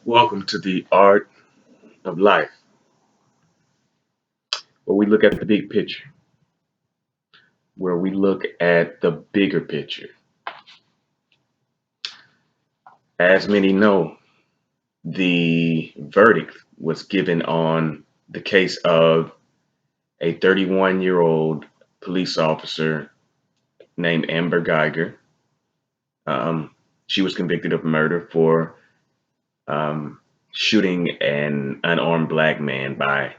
Welcome to the art of life, where we look at the big picture, where we look at the bigger picture. As many know, the verdict was given on the case of a 31-year-old police officer named Amber Guyger. She was convicted of murder for um, shooting an unarmed black man by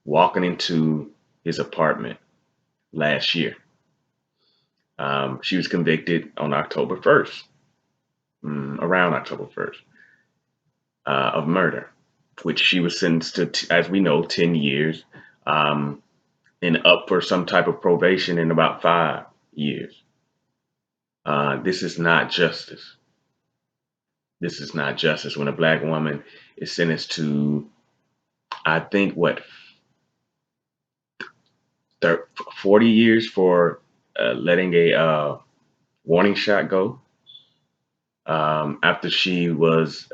walking into his apartment last year. She was convicted on October 1st, around October 1st, of murder, which she was sentenced to, as we know, 10 years and up for some type of probation in about 5 years. This is not justice. This is not justice when a black woman is sentenced to, I think, 40 years for letting a warning shot go after she was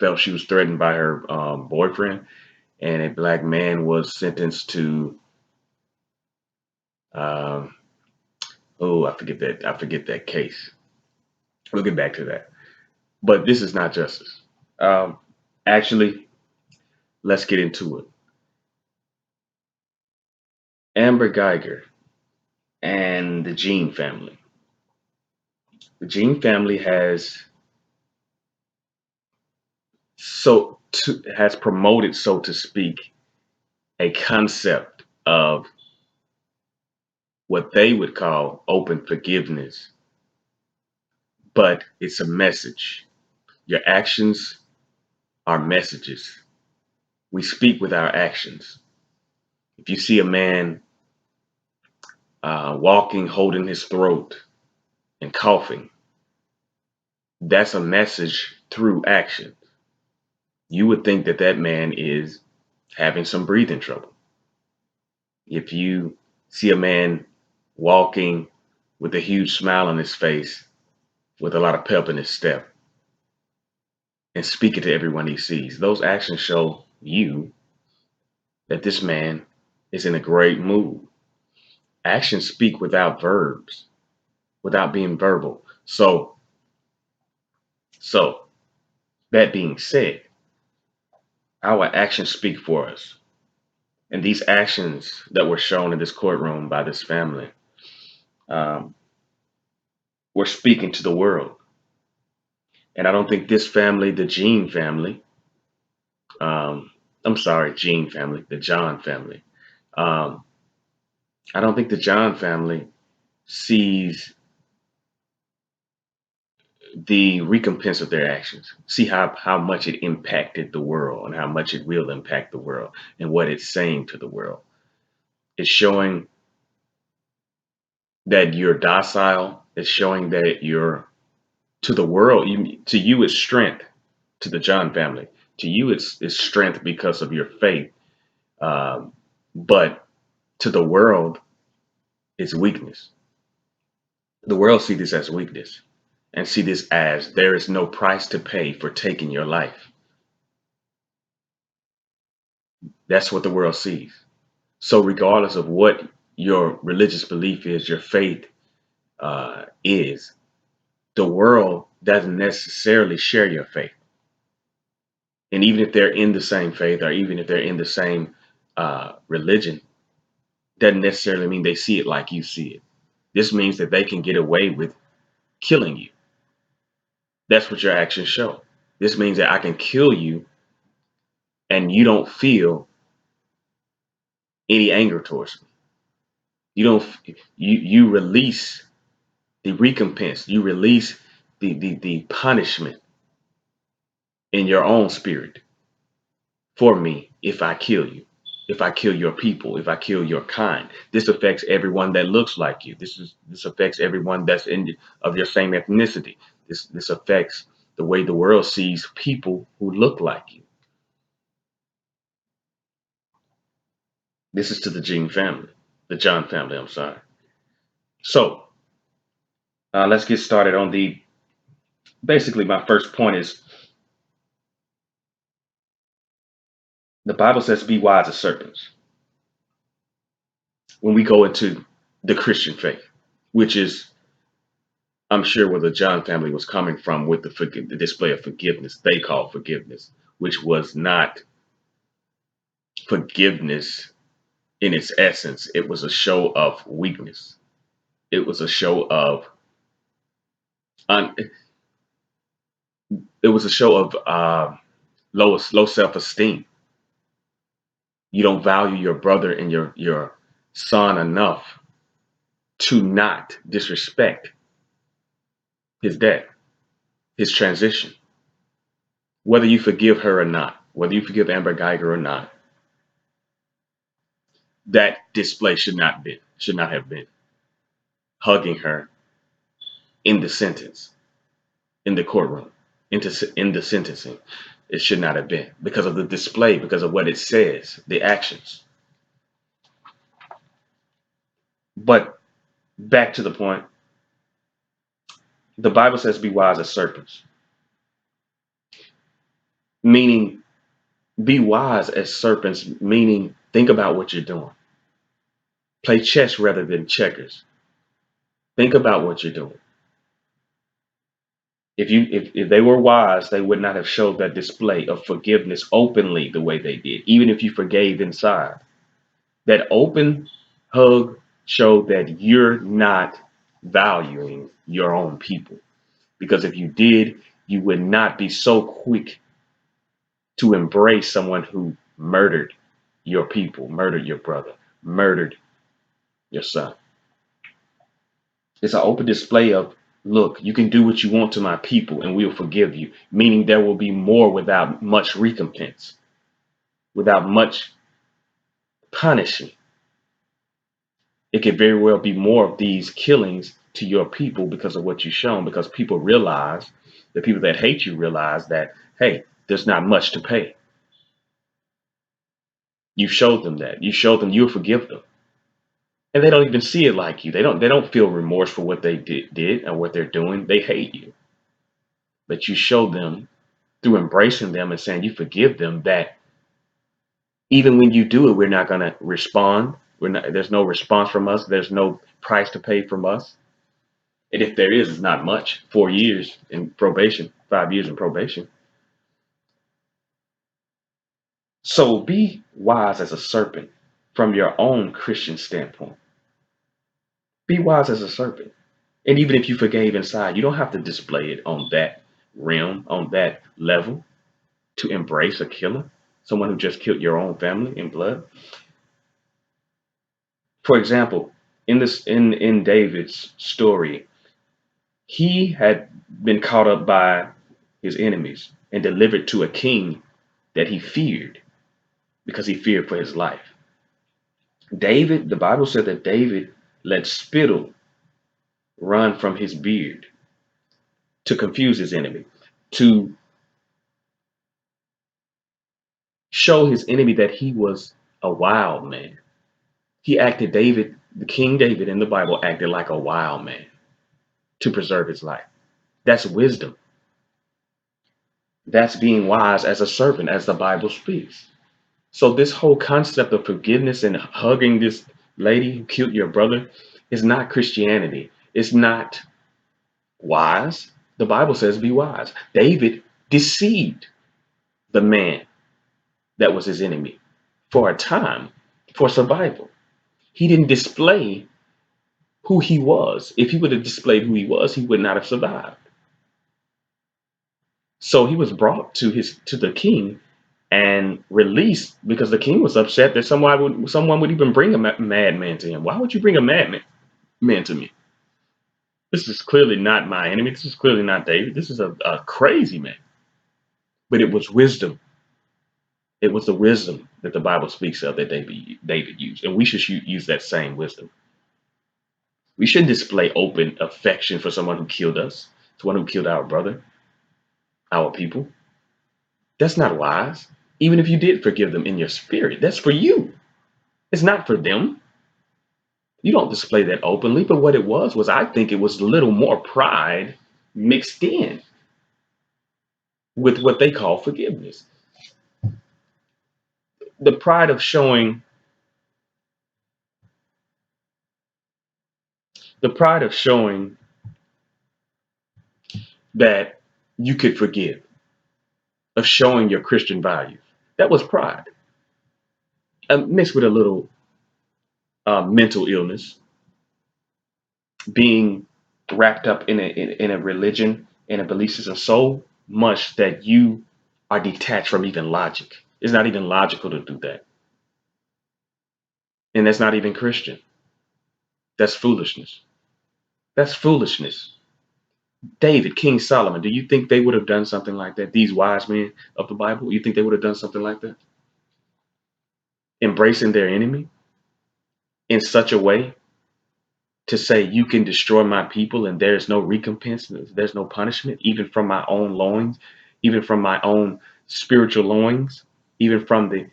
felt she was threatened by her boyfriend, and a black man was sentenced to um, I forget that case. We'll get back to that. But this is not justice. Um, Actually, let's get into it. Amber Guyger and the Jean family. The Jean family has promoted, so to speak, a concept of what they would call open forgiveness, but it's a message. Your actions are messages. We speak with our actions. If you see a man walking, holding his throat and coughing, that's a message through action. You would think that that man is having some breathing trouble. If you see a man walking with a huge smile on his face, with a lot of pep in his step, and speaking to everyone he sees, those actions show you that this man is in a great mood. Actions speak without verbs, without being verbal. So that being said, our actions speak for us. And these actions that were shown in this courtroom by this family um, were speaking to the world. And I don't think this family, the Jean family, I'm sorry, Jean family, the John family, um, I don't think the John family sees the recompense of their actions, see how much it impacted the world and how much it will impact the world and what it's saying to the world. It's showing that you're docile. It's showing that you're to the world. To you, it's strength. To the John family, to you, it's strength because of your faith. Um, but to the world, it's weakness. The world see this as weakness and see this as there is no price to pay for taking your life. That's what the world sees. So, regardless of what your religious belief is, your faith is, the world doesn't necessarily share your faith. And even if they're in the same faith or even if they're in the same religion, doesn't necessarily mean they see it like you see it. This means that they can get away with killing you. That's what your actions show. This means that I can kill you and you don't feel any anger towards me. You don't you release the recompense. You release the punishment in your own spirit for me if I kill you. If I kill your people, if I kill your kind, this affects everyone that looks like you. This affects everyone that's in of your same ethnicity. This affects the way the world sees people who look like you. This is to the Jean family, the John family. I'm sorry. So let's get started on the. Basically, my first point is The Bible says, be wise as serpents when we go into the Christian faith, which is, I'm sure, where the John family was coming from with the display of forgiveness they called forgiveness, which was not forgiveness in its essence. It was a show of weakness. It was a show of un, it was a show of low self-esteem. You don't value your brother and your son enough to not disrespect his death, his transition. Whether you forgive her or not, whether you forgive Amber Guyger or not, that display should not have been hugging her in the sentence, in the courtroom, in the sentencing. It should not have been because of the display, because of what it says, the actions. But back to the point, the Bible says, be wise as serpents, meaning be wise as serpents, meaning think about what you're doing. Play chess rather than checkers. Think about what you're doing. If they were wise, they would not have showed that display of forgiveness openly the way they did, even if you forgave inside. That open hug showed that you're not valuing your own people. Because if you did, you would not be so quick to embrace someone who murdered your people, murdered your brother, murdered your son. It's an open display of, look, you can do what you want to my people and we'll forgive you, meaning there will be more without much recompense, without much punishing. It could very well be more of these killings to your people because of what you've shown, because people realize, the people that hate you realize that, hey, there's not much to pay. You showed them that. You showed them you'll forgive them. And they don't even see it like you. They don't feel remorse for what they did or what they're doing. They hate you. But you show them through embracing them and saying you forgive them that even when you do it, we're not going to respond. There's no response from us. There's no price to pay from us. And if there is, it's not much. 4 years in probation, 5 years in probation. So be wise as a serpent from your own Christian standpoint. Be wise as a serpent. And even if you forgave inside, you don't have to display it on that realm, on that level, to embrace a killer, someone who just killed your own family in blood. For example, in David's story, he had been caught up by his enemies and delivered to a king that he feared because he feared for his life. David, the Bible said that David let spittle run from his beard to confuse his enemy, to show his enemy that he was a wild man. He acted, David, the King David in the Bible acted like a wild man to preserve his life. That's wisdom. That's being wise as a serpent, as the Bible speaks. So this whole concept of forgiveness and hugging this lady who killed your brother is not Christianity. It's not wise. The Bible says be wise. David deceived the man that was his enemy for a time, for survival. He didn't display who he was. If he would have displayed who he was, he would not have survived. So he was brought to the king and released because the king was upset that someone would even bring a madman to him. Why would you bring a madman to me? This is clearly not my enemy. This is clearly not David. This is a crazy man. But it was wisdom. It was the wisdom that the Bible speaks of that David used. And we should use that same wisdom. We shouldn't display open affection for someone who killed us, someone who killed our brother, our people. That's not wise. Even if you did forgive them in your spirit, that's for you. It's not for them. You don't display that openly, but what it was I think it was a little more pride mixed in with what they call forgiveness. the pride of showing the pride of showing that you could forgive, of showing your Christian values. That was pride, mixed with a little mental illness, being wrapped up in a religion, in a belief system so much that you are detached from even logic. It's not even logical to do that. And that's not even Christian. That's foolishness. That's foolishness. David, King Solomon, do you think they would have done something like that? These wise men of the Bible, you think they would have done something like that? Embracing their enemy in such a way to say, you can destroy my people and there's no recompense, there's no punishment, even from my own loins, even from my own spiritual loins, even from the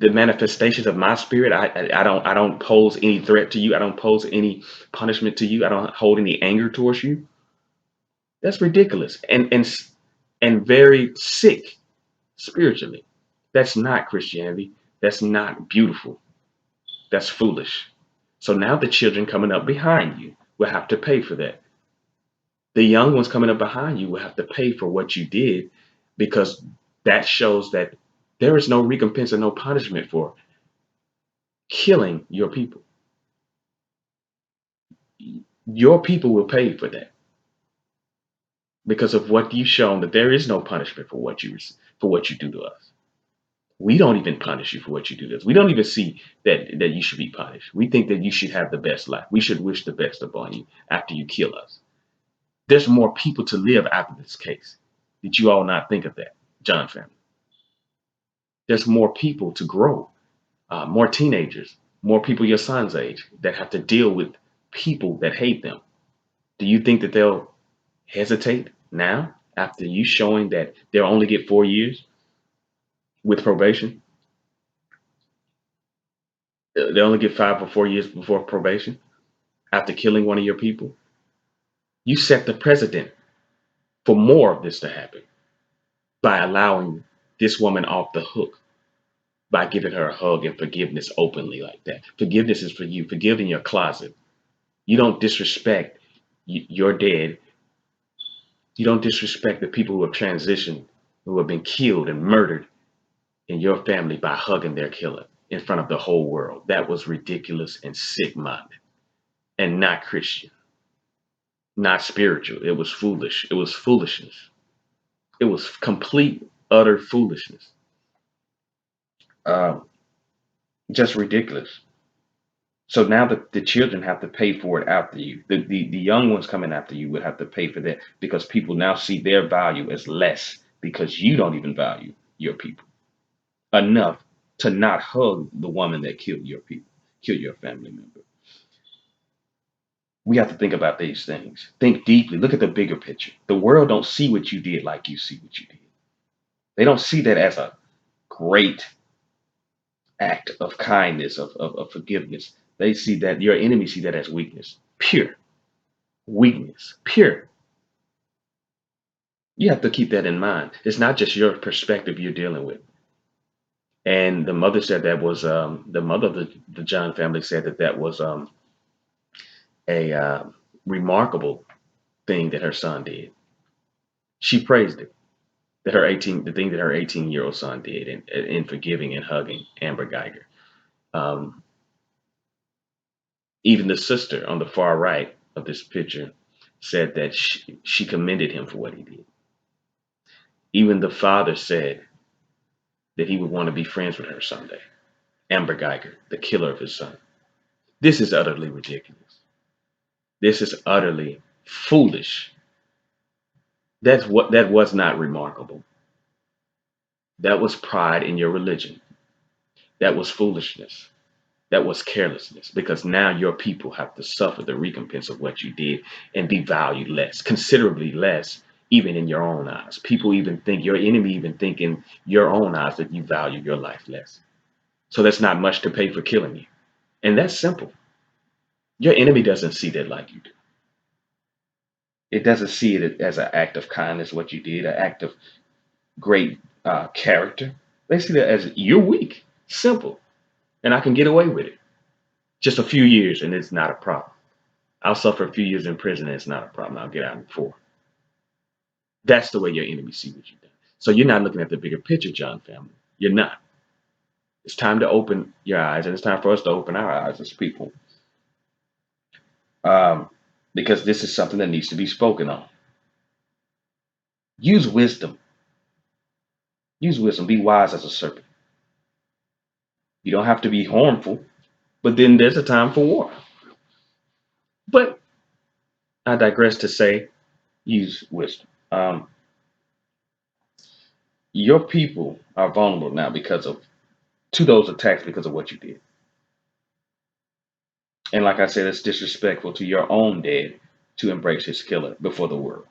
manifestations of my spirit. I don't pose any threat to you. I don't pose any punishment to you. I don't hold any anger towards you. That's ridiculous and very sick spiritually. That's not Christianity. That's not beautiful. That's foolish. So now the children coming up behind you will have to pay for that. The young ones coming up behind you will have to pay for what you did, because that shows that there is no recompense and no punishment for killing your people. Your people will pay for that because of what you've shown, that there is no punishment for what you do to us. We don't even punish you for what you do to us. We don't even see that you should be punished. We think that you should have the best life. We should wish the best upon you after you kill us. There's more people to live after this case. Did you all not think of that, John family? There's more people to grow, more teenagers, more people your son's age that have to deal with people that hate them. Do you think that they'll hesitate now after you showing that they'll only get 4 years with probation? They only get 5 or 4 years before probation after killing one of your people? You set the precedent for more of this to happen by allowing this woman off the hook, by giving her a hug and forgiveness openly like that. Forgiveness is for you. Forgive in your closet. You don't disrespect your dead. You don't disrespect the people who have transitioned, who have been killed and murdered in your family by hugging their killer in front of the whole world. That was ridiculous and sick-minded and not Christian, not spiritual. It was foolish. It was foolishness. It was complete, utter foolishness. Um, just ridiculous. So now the children have to pay for it after you. The young ones coming after you would have to pay for that, because people now see their value as less because you don't even value your people enough to not hug the woman that killed your people, killed your family member. We have to think about these things. Think deeply. Look at the bigger picture. The world don't see what you did like you see what you did. They don't see that as a great act of kindness, of forgiveness. They see that your enemies see that as weakness, pure weakness, pure. You have to keep that in mind. It's not just your perspective you're dealing with. And the mother said that was the mother of the John family said that that was a remarkable thing that her son did. She praised it, that the thing that her 18-year-old son did in forgiving and hugging Amber Guyger. Um, Even the sister on the far right of this picture said that she commended him for what he did. Even the father said that he would want to be friends with her someday. Amber Guyger, the killer of his son. This is utterly ridiculous. This is utterly foolish. That was not remarkable. That was pride in your religion. That was foolishness. That was carelessness, because now your people have to suffer the recompense of what you did and be valued less, considerably less, even in your own eyes. People even think, your enemy even think in your own eyes that you value your life less. So that's not much to pay for killing you. And that's simple. Your enemy doesn't see that like you do. It doesn't see it as an act of kindness, what you did, an act of great character, They see that as you're weak, simple, and I can get away with it. Just a few years and it's not a problem. I'll suffer a few years in prison and it's not a problem. I'll get out in 4. That's the way your enemy see what you've done. So you're not looking at the bigger picture, John family. You're not. It's time to open your eyes, and it's time for us to open our eyes as people, um, because this is something that needs to be spoken on. Use wisdom. Use wisdom. Be wise as a serpent. You don't have to be harmful, but then there's a time for war. But I digress to say, use wisdom. Your people are vulnerable now because of to those attacks because of what you did. And like I said, it's disrespectful to your own dad to embrace his killer before the world.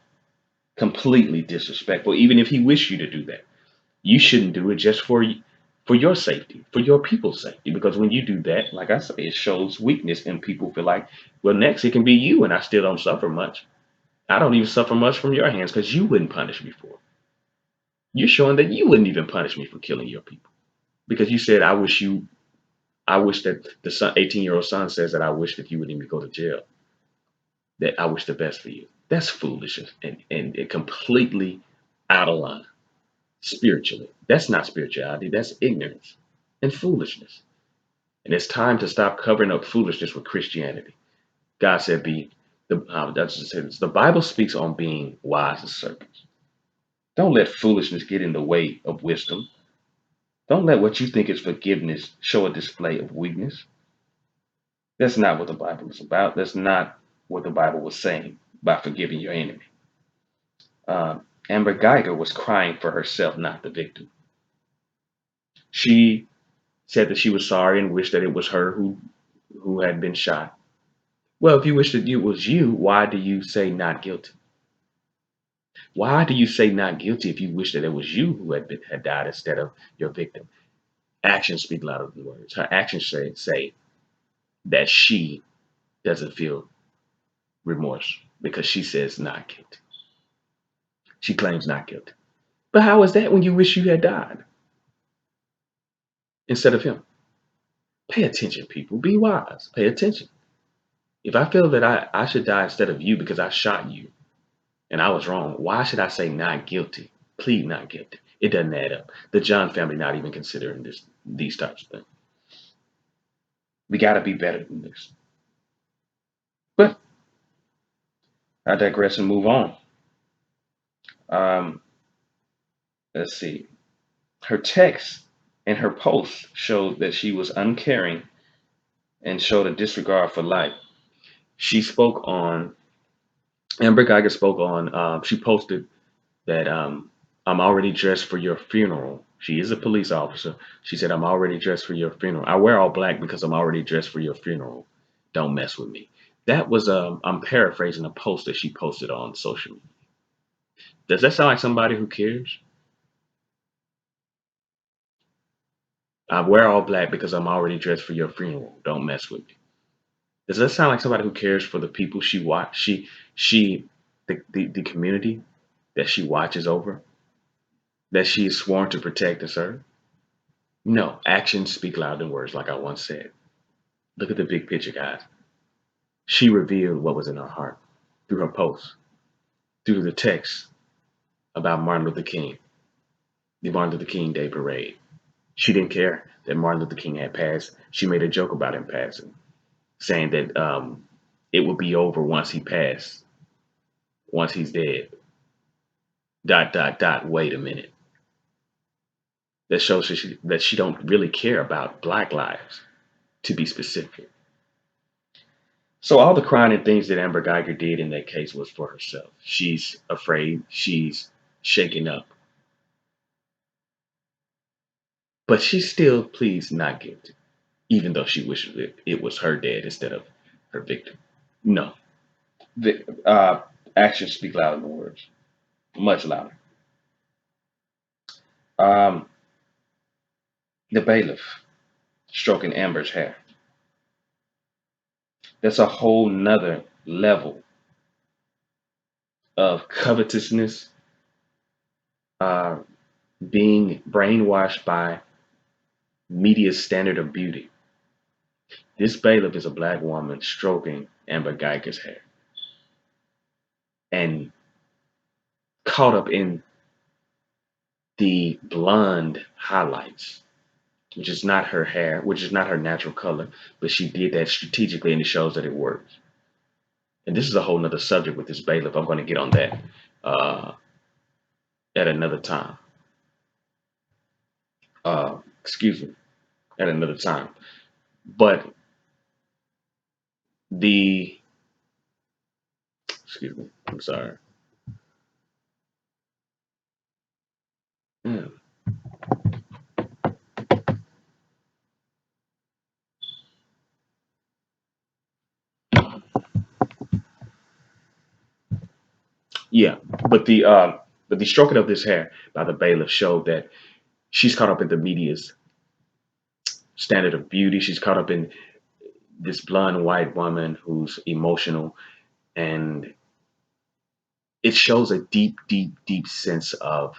Completely disrespectful. Even if he wished you to do that, you shouldn't do it just for your safety, for your people's safety. Because when you do that, like I say, it shows weakness, and people feel like, well, next it can be you, and I still don't suffer much. I don't even suffer much from your hands because you wouldn't punish me for it. You're showing that you wouldn't even punish me for killing your people because you said, I wish that the son, 18-year-old son says that I wish that you wouldn't even go to jail. That I wish the best for you. That's foolishness and it completely out of line spiritually. That's not spirituality. That's ignorance and foolishness. And it's time to stop covering up foolishness with Christianity. God said, "Be the." That's just it. The Bible speaks on being wise as serpents. Don't let foolishness get in the way of wisdom. Don't let what you think is forgiveness show a display of weakness. That's not what the Bible is about. That's not what the Bible was saying by forgiving your enemy. Amber Guyger was crying for herself, not the victim. She said that she was sorry and wished that it was her who had been shot. Well, if you wish that it was you, why do you say not guilty? Why do you say not guilty if you wish that it was you who had died instead of your victim? Actions speak louder than words. Her actions say that she doesn't feel remorse because she says not guilty. She claims not guilty. But how is that when you wish you had died instead of him? Pay attention, people. Be wise. Pay attention. If I feel that I should die instead of you because I shot you and I was wrong, why should I say not guilty? Plead not guilty. It doesn't add up. The John family not even considering these types of things. We got to be better than this. But I digress and move on. Um, let's see. Her text and her post showed that she was uncaring and showed a disregard for life. She spoke on, Amber Geiger spoke on, she posted that I'm already dressed for your funeral. She is a police officer. She said, I'm already dressed for your funeral. I wear all black because I'm already dressed for your funeral. Don't mess with me. That was, I'm paraphrasing a post that she posted on social media. Does that sound like somebody who cares? I wear all black because I'm already dressed for your funeral. Don't mess with me. Does that sound like somebody who cares for the people she watch? The community that she watches over, that she is sworn to protect and serve? No, actions speak louder than words, like I once said. Look at the big picture, guys. She revealed what was in her heart through her posts, through the text about Martin Luther King, the Martin Luther King Day parade. She didn't care that Martin Luther King had passed. She made a joke about him passing, saying that it would be over once he passed, once he's dead. Dot dot dot. Wait a minute. That shows that she don't really care about Black lives, to be specific. So all the crying and things that Amber Geiger did in that case was for herself. She's afraid. She's shaken up. But she still pleads not guilty, even though she wishes it was her dad instead of her victim. No. The actions speak louder than words. Much louder. Um, the bailiff stroking Amber's hair. That's a whole nother level of covetousness, uh, being brainwashed by media's standard of beauty. This bailiff is a black woman stroking Amber Guyger's hair and caught up in the blonde highlights, which is not her hair, which is not her natural color, but she did that strategically and it shows that it works. And this is a whole nother subject with this bailiff. I'm going to get on that uh, at another time. Excuse me, at another time. But the, excuse me, I'm sorry. Yeah. Yeah, but the stroking of this hair by the bailiff showed that she's caught up in the media's standard of beauty. She's caught up in this blonde white woman who's emotional, and it shows a deep, deep, deep sense of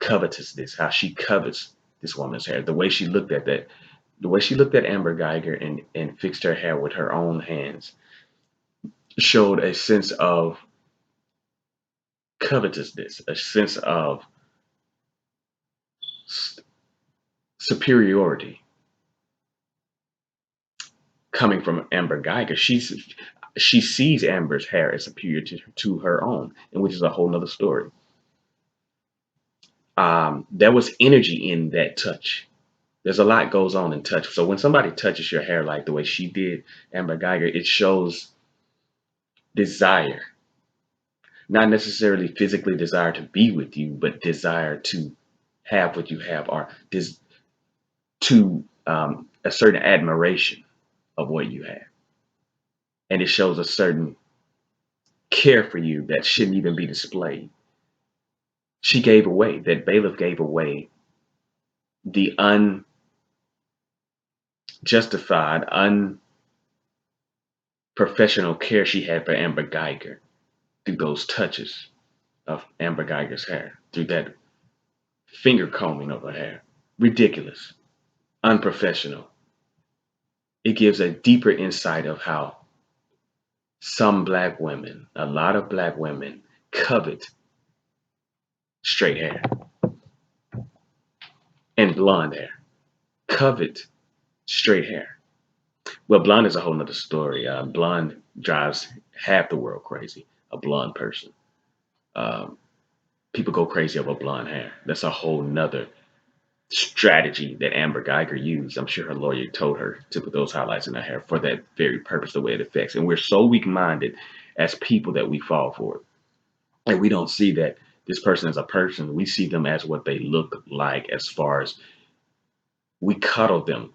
covetousness. How she covets this woman's hair. The way she looked at Amber Guyger and fixed her hair with her own hands showed a sense of covetousness, a sense of s- superiority coming from Amber Guyger. She sees Amber's hair as superior to her own, and which is a whole nother story. There was energy in that touch. There's a lot goes on in touch. So when somebody touches your hair like the way she did, Amber Guyger, it shows desire, not necessarily physically desire to be with you, but desire to have what you have, or to a certain admiration of what you have, and it shows a certain care for you that shouldn't even be displayed. She gave away, that bailiff gave away the unjustified, unprofessional care she had for Amber Guyger through those touches of Amber Guyger's hair, through that finger combing of her hair. Ridiculous, unprofessional. It gives a deeper insight of how some black women, a lot of black women, covet straight hair and blonde hair, covet straight hair. Well, blonde is a whole nother story. Blonde drives half the world crazy. A blonde person. Um, People go crazy over blonde hair. That's a whole nother strategy that Amber Guyger used. I'm sure her lawyer told her to put those highlights in her hair for that very purpose, the way it affects. And we're so weak minded as people that we fall for it. And we don't see that this person is a person. We see them as what they look like, as far as we cuddle them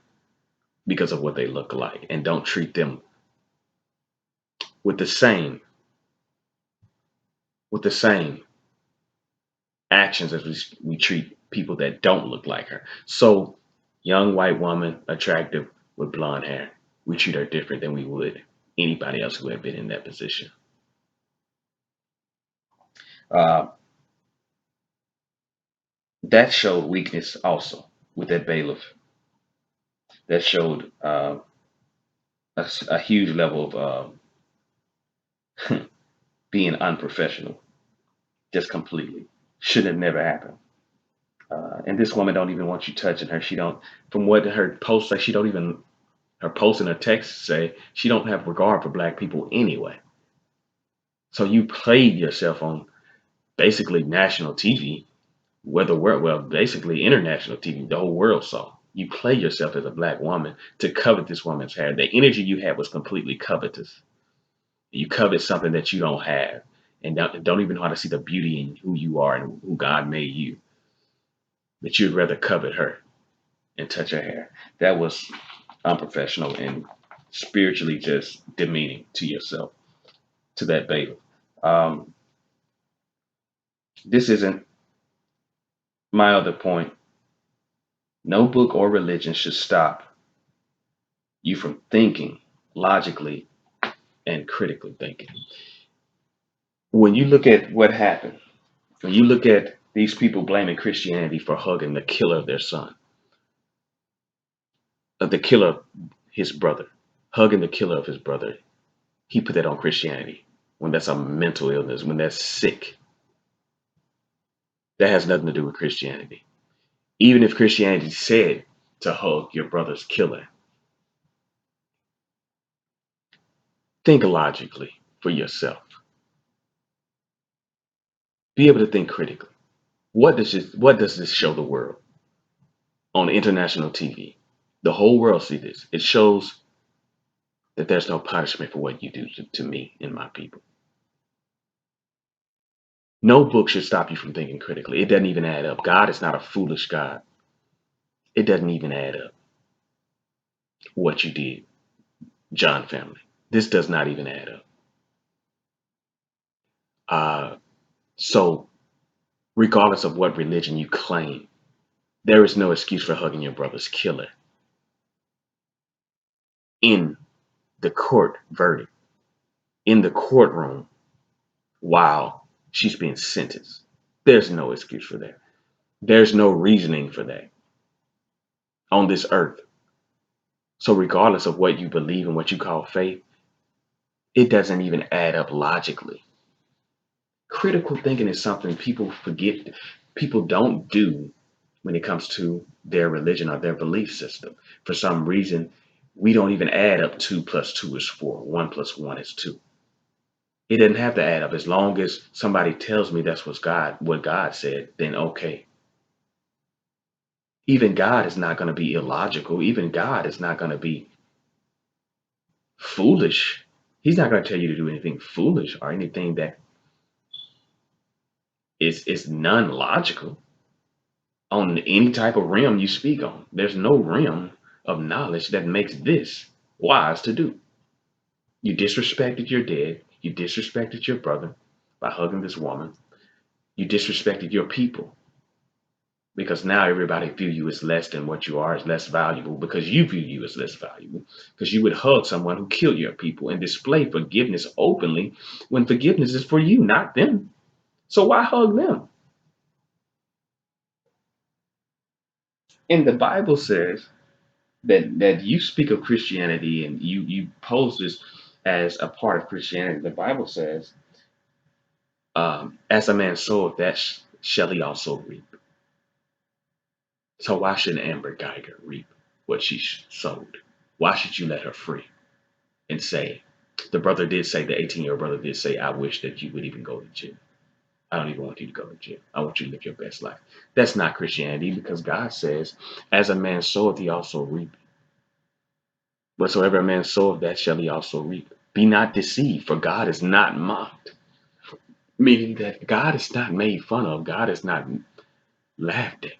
because of what they look like, and don't treat them with the same with the same actions as we treat people that don't look like her. So, young white woman, attractive with blonde hair, we treat her different than we would anybody else who had been in that position. Uh, that showed weakness also with that bailiff. That showed a huge level of being unprofessional, just completely. Should have never happened. And this woman don't even want you touching her. She don't, from what her posts say, she don't even, her posts and her texts say she don't have regard for black people anyway. So you played yourself on basically national TV, whether well, basically international TV, the whole world saw. You play yourself as a black woman to covet this woman's hair. The energy you had was completely covetous. You covet something that you don't have, and don't even know how to see the beauty in who you are and who God made you. But you'd rather covet her and touch her hair. That was unprofessional and spiritually just demeaning to yourself, to that bailiff. Um, this isn't my other point. No book or religion should stop you from thinking logically and critically thinking. When you look at what happened, when you look at These people blaming Christianity for hugging the killer of their son, of the killer of his brother, hugging the killer of his brother. He put that on Christianity when that's a mental illness, when that's sick. That has nothing to do with Christianity. Even if Christianity said to hug your brother's killer, think logically for yourself. Be able to think critically. What does this show the world on international TV? The whole world see this. It shows that there's no punishment for what you do to me and my people. No book should stop you from thinking critically. It doesn't even add up. God is not a foolish God. It doesn't even add up what you did, John family. This does not even add up. So, regardless of what religion you claim, there is no excuse for hugging your brother's killer in the court verdict, in the courtroom while she's being sentenced. There's no excuse for that. There's no reasoning for that on this earth. So, regardless of what you believe and what you call faith, it doesn't even add up logically. Critical thinking is something people forget, people don't do when it comes to their religion or their belief system. For some reason, we don't even add up 2 plus 2 is 4, 1 plus 1 is 2. It doesn't have to add up. As long as somebody tells me that's what God said, then okay. Even God is not going to be illogical. Even God is not going to be foolish. He's not going to tell you to do anything foolish or anything that is non-logical on any type of realm you speak on. There's no realm of knowledge that makes this wise to do. You disrespected your dad. You disrespected your brother by hugging this woman. You disrespected your people because now everybody view you as less than what you are, as less valuable because you view you as less valuable because you would hug someone who killed your people and display forgiveness openly when forgiveness is for you, not them. So why hug them? And the Bible says that you speak of Christianity and you pose this as a part of Christianity. The Bible says, as a man soweth, that shall he also reap. So why shouldn't Amber Guyger reap what she sowed? Why should you let her free and say, the 18-year-old brother did say, I wish that you would even go to jail. I don't even want you to go to jail. I want you to live your best life. That's not Christianity because God says, as a man soweth, he also reap. Whatsoever a man soweth, that shall he also reap. Be not deceived, for God is not mocked. Meaning that God is not made fun of. God is not laughed at.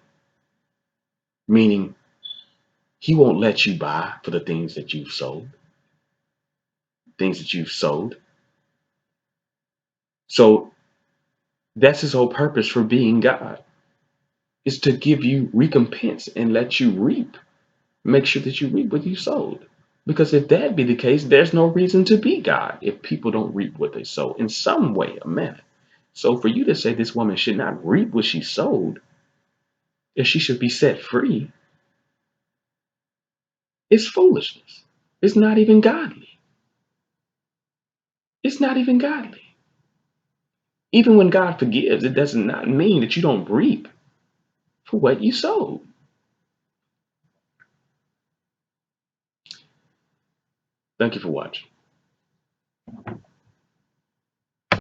Meaning he won't let you buy for the things that you've sold. Things that you've sowed. So that's his whole purpose for being God. Is to give you recompense and let you reap. Make sure that you reap what you sowed. Because if that be the case, there's no reason to be God if people don't reap what they sow in some way or manner. So for you to say this woman should not reap what she sowed, if she should be set free, it's foolishness. It's not even godly. It's not even godly. Even when God forgives, it does not mean that you don't reap for what you sowed. Thank you for watching.